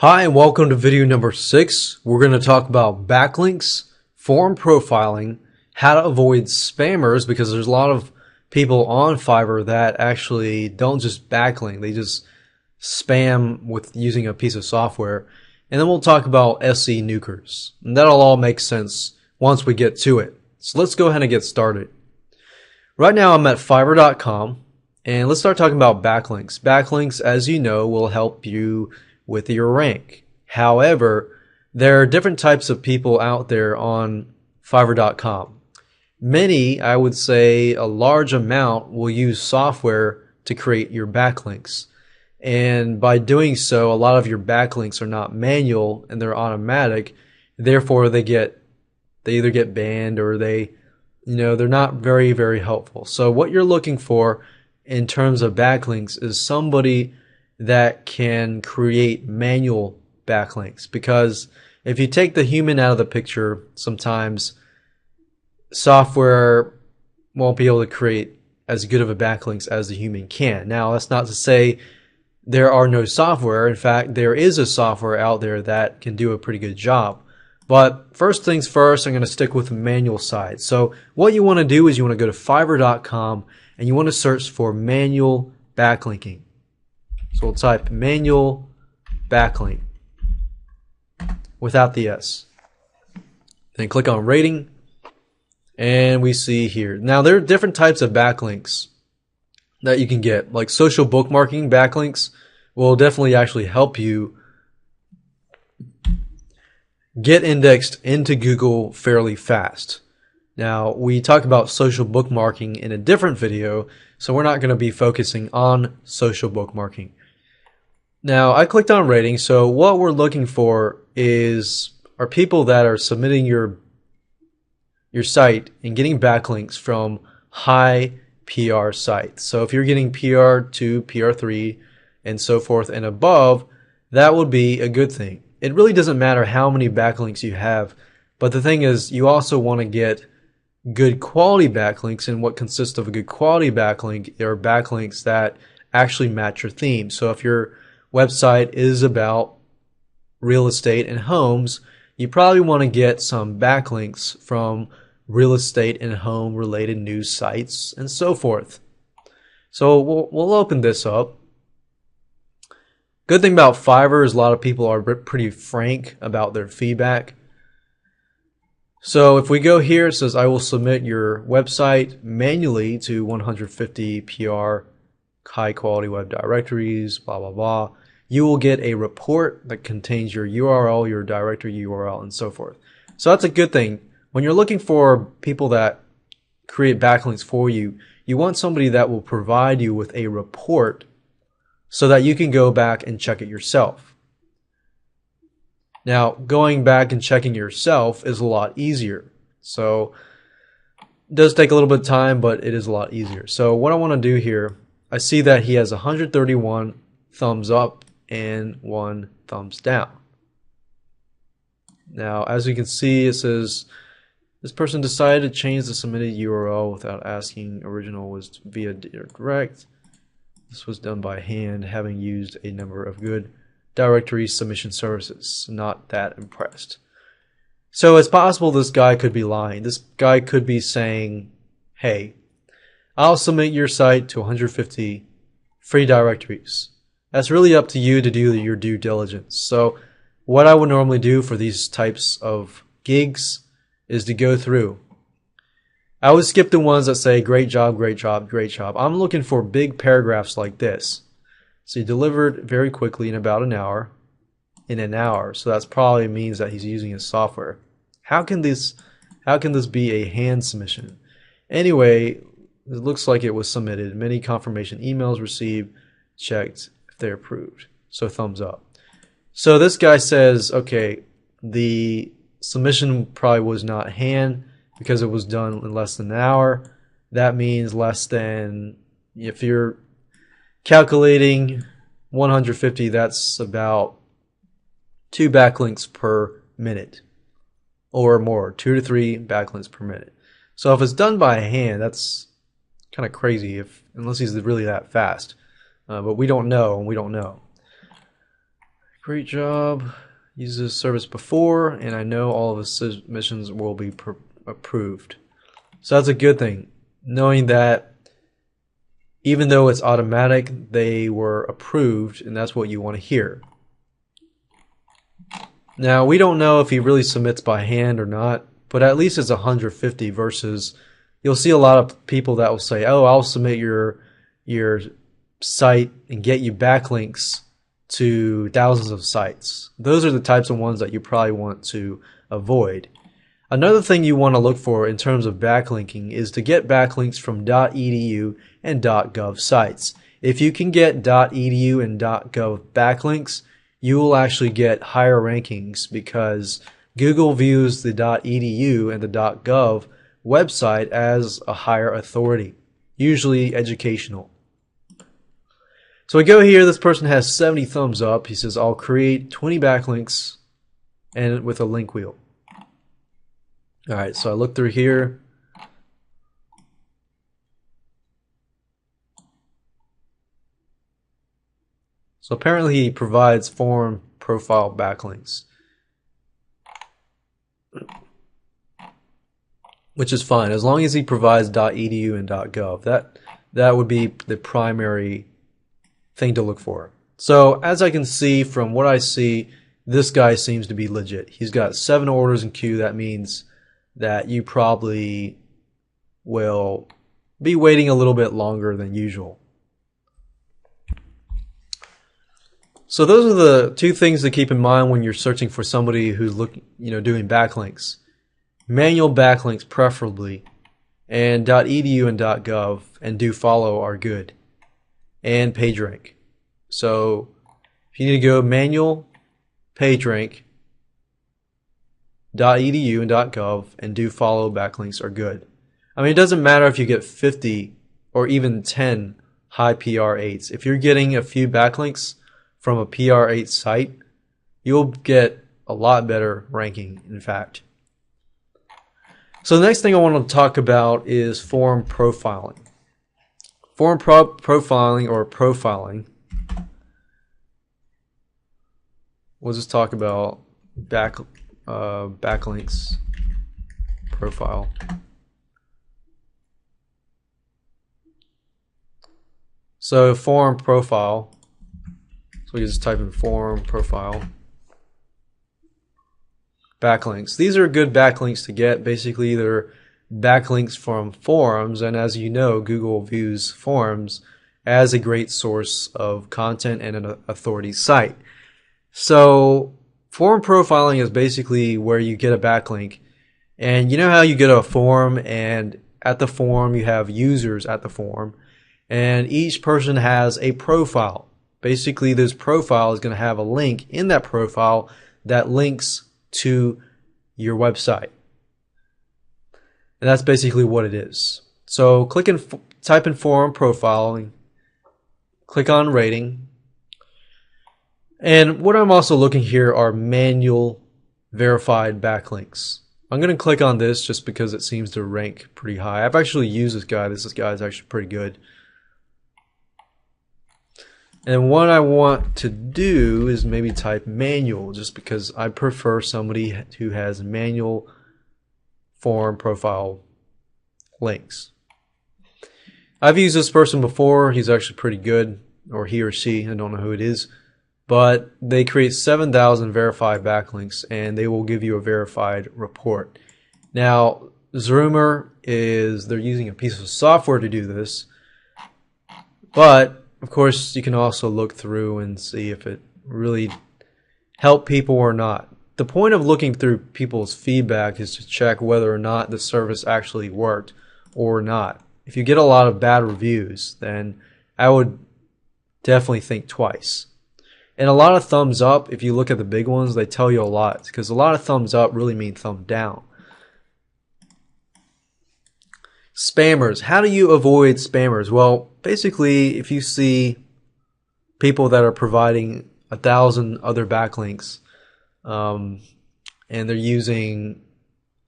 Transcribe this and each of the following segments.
Hi and welcome to video number 6. We're going to talk about backlinks, form profiling, how to avoid spammers, because there's a lot of people on Fiverr that actually don't just backlink, they just spam with using a piece of software. And then we'll talk about SE nukers. And that'll all make sense once we get to it. So let's go ahead and get started. Right now I'm at Fiverr.com and let's start talking about backlinks. Backlinks, as you know, will help you with your rank. However, there are different types of people out there on Fiverr.com. Many, I would say a large amount, will use software to create your backlinks. And by doing so, a lot of your backlinks are not manual and they're automatic. Therefore, they either get banned or they're not very, very helpful. So what you're looking for in terms of backlinks is somebody that can create manual backlinks, because if you take the human out of the picture, sometimes software won't be able to create as good of a backlinks as the human can. Now, that's not to say there are no software. In fact, there is a software out there that can do a pretty good job. But first things first, I'm going to stick with the manual side. So what you want to do is you want to go to Fiverr.com and you want to search for manual backlinking. So we'll type manual backlink without the S. Then click on rating and we see here. Now there are different types of backlinks that you can get. Like social bookmarking backlinks will definitely actually help you get indexed into Google fairly fast. Now, we talked about social bookmarking in a different video, so we're not going to be focusing on social bookmarking. Now, I clicked on rating, so what we're looking for are people that are submitting your site and getting backlinks from high PR sites. So if you're getting PR2, PR3, and so forth and above, that would be a good thing. It really doesn't matter how many backlinks you have, but the thing is, you also want to get good quality backlinks, and what consists of a good quality backlink are backlinks that actually match your theme. So if your website is about real estate and homes, you probably want to get some backlinks from real estate and home related news sites and so forth. So we'll open this up. Good thing about Fiverr is a lot of people are pretty frank about their feedback. So if we go here, it says I will submit your website manually to 150 PR high quality web directories, blah, blah, blah. You will get a report that contains your URL, your directory URL, and so forth. So that's a good thing. When you're looking for people that create backlinks for you, you want somebody that will provide you with a report so that you can go back and check it yourself. Now, going back and checking yourself is a lot easier. So it does take a little bit of time, but it is a lot easier. So what I want to do here, I see that he has 131 thumbs up and 1 thumbs down. Now, as you can see, it says this person decided to change the submitted URL without asking. Original was via direct. This was done by hand, having used a number of good directory submission services. Not that impressed. So it's possible this guy could be lying. This guy could be saying, hey, I'll submit your site to 150 free directories. That's really up to you to do your due diligence. So what I would normally do for these types of gigs is to go through. I would skip the ones that say great job, great job, great job. I'm looking for big paragraphs like this. So he delivered very quickly in about an hour. In an hour. So that probably means that he's using his software. How can this be a hand submission? Anyway, it looks like it was submitted. Many confirmation emails received, checked if they're approved. So thumbs up. So this guy says, okay, the submission probably was not hand because it was done in less than an hour. That means less than, if you're calculating 150, that's about 2 backlinks per minute or more, 2 to 3 backlinks per minute. So if it's done by hand, that's kind of crazy unless he's really that fast. But we don't know, and we don't know. Great job. Used this service before, and I know all of the submissions will be approved. So that's a good thing, knowing that even though it's automatic, they were approved, and that's what you want to hear. Now, we don't know if he really submits by hand or not, but at least it's 150 versus you'll see a lot of people that will say, oh, I'll submit your site and get you backlinks to thousands of sites. Those are the types of ones that you probably want to avoid. Another thing you want to look for in terms of backlinking is to get backlinks from .edu and .gov sites. If you can get .edu and .gov backlinks, you will actually get higher rankings because Google views the .edu and the .gov website as a higher authority, usually educational. So we go here, this person has 70 thumbs up. He says, I'll create 20 backlinks and with a link wheel. Alright, so I look through here. So apparently he provides forum profile backlinks, which is fine as long as he provides .edu and .gov. That would be the primary thing to look for. So as I can see from what I see, this guy seems to be legit. He's got 7 orders in queue. That means that you probably will be waiting a little bit longer than usual. So those are the 2 things to keep in mind when you're searching for somebody who's doing backlinks. Manual backlinks preferably, and .edu and .gov and do follow are good, and PageRank. So if you need to go manual, PageRank, .edu and .gov and do follow backlinks are good. I mean, it doesn't matter if you get 50 or even 10 high PR8s. If you're getting a few backlinks from a PR8 site, you'll get a lot better ranking, in fact. So the next thing I want to talk about is forum profiling. Forum profiling or profiling. We'll just talk about backlinks profile. So forum profile. So we just type in forum profile. Backlinks. These are good backlinks to get. Basically, they're backlinks from forums, and as you know, Google views forums as a great source of content and an authority site. So forum profiling is basically where you get a backlink, and you know how you get a forum, and at the forum you have users at the forum, and each person has a profile. Basically, this profile is going to have a link in that profile that links to your website. And that's basically what it is. So type in forum profiling, click on rating. And what I'm also looking here are manual verified backlinks. I'm going to click on this just because it seems to rank pretty high. I've actually used this guy. This guy is actually pretty good. And what I want to do is maybe type manual, just because I prefer somebody who has manual forum profile links. I've used this person before. He's actually pretty good, or he or she, I don't know who it is. But they create 7,000 verified backlinks, and they will give you a verified report. Now, Zoomer they're using a piece of software to do this, but of course, you can also look through and see if it really helped people or not. The point of looking through people's feedback is to check whether or not the service actually worked or not. If you get a lot of bad reviews, then I would definitely think twice. And a lot of thumbs up, if you look at the big ones, they tell you a lot, because a lot of thumbs up really mean thumb down. Spammers. How do you avoid spammers? Well, basically, if you see people that are providing 1,000 other backlinks and they're using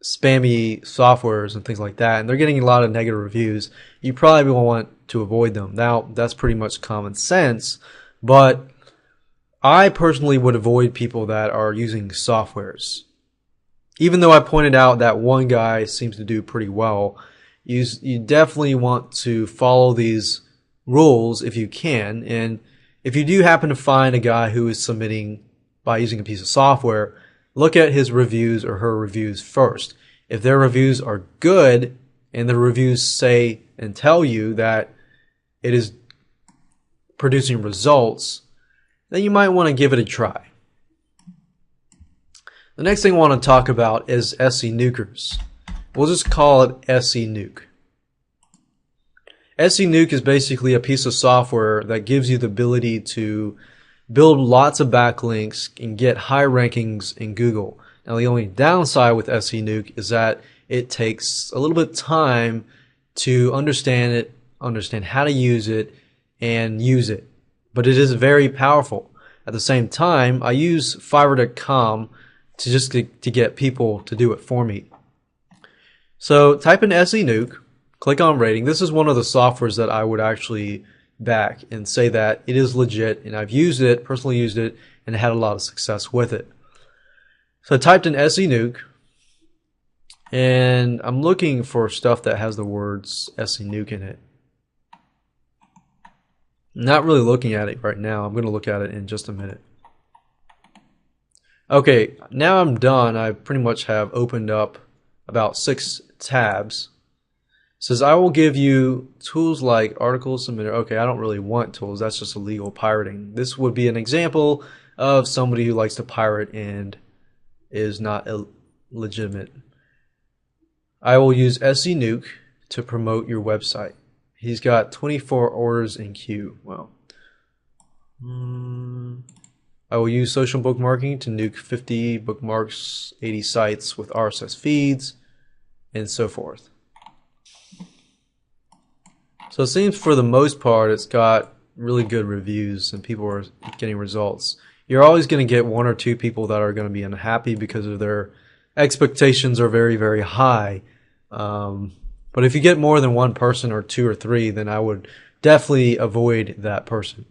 spammy softwares and things like that, and they're getting a lot of negative reviews, you probably will want to avoid them. Now, that's pretty much common sense, but I personally would avoid people that are using softwares. Even though I pointed out that one guy seems to do pretty well, you definitely want to follow these rules if you can. And if you do happen to find a guy who is submitting by using a piece of software, look at his reviews or her reviews first. If their reviews are good and the reviews say and tell you that it is producing results, then you might want to give it a try. The next thing I want to talk about is SE Nukers. We'll just call it SE Nuke. SE Nuke is basically a piece of software that gives you the ability to build lots of backlinks and get high rankings in Google. Now, the only downside with SE Nuke is that it takes a little bit of time to understand it, understand how to use it, and use it. But it is very powerful. At the same time, I use Fiverr.com to get people to do it for me. So type in SE Nuke, click on rating. This is one of the softwares that I would actually back and say that it is legit, and I've used it, personally used it, and had a lot of success with it. So I typed in SE Nuke, and I'm looking for stuff that has the words SE Nuke in it. I'm not really looking at it right now. I'm going to look at it in just a minute. Okay, now I'm done. I pretty much have opened up about 6 tabs. It says I will give you tools like article submitter. Okay, I don't really want tools. That's just illegal pirating. This would be an example of somebody who likes to pirate and is not legitimate. I will use SE Nuke to promote your website. He's got 24 orders in queue. Well, I will use social bookmarking to nuke 50 bookmarks, 80 sites with RSS feeds, and so forth. So it seems for the most part it's got really good reviews and people are getting results. You're always going to get 1 or 2 people that are going to be unhappy because of their expectations are very, very high. But if you get more than 1 person or 2 or 3, then I would definitely avoid that person.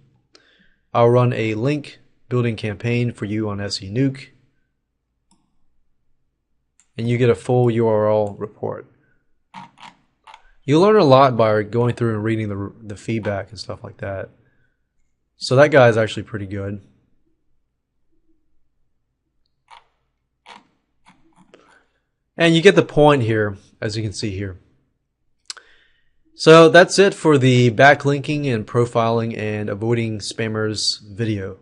I'll run a link building campaign for you on SE Nuke, and you get a full URL report. You'll learn a lot by going through and reading the feedback and stuff like that. So that guy is actually pretty good. And you get the point here, as you can see here. So that's it for the backlinking and profiling and avoiding spammers video.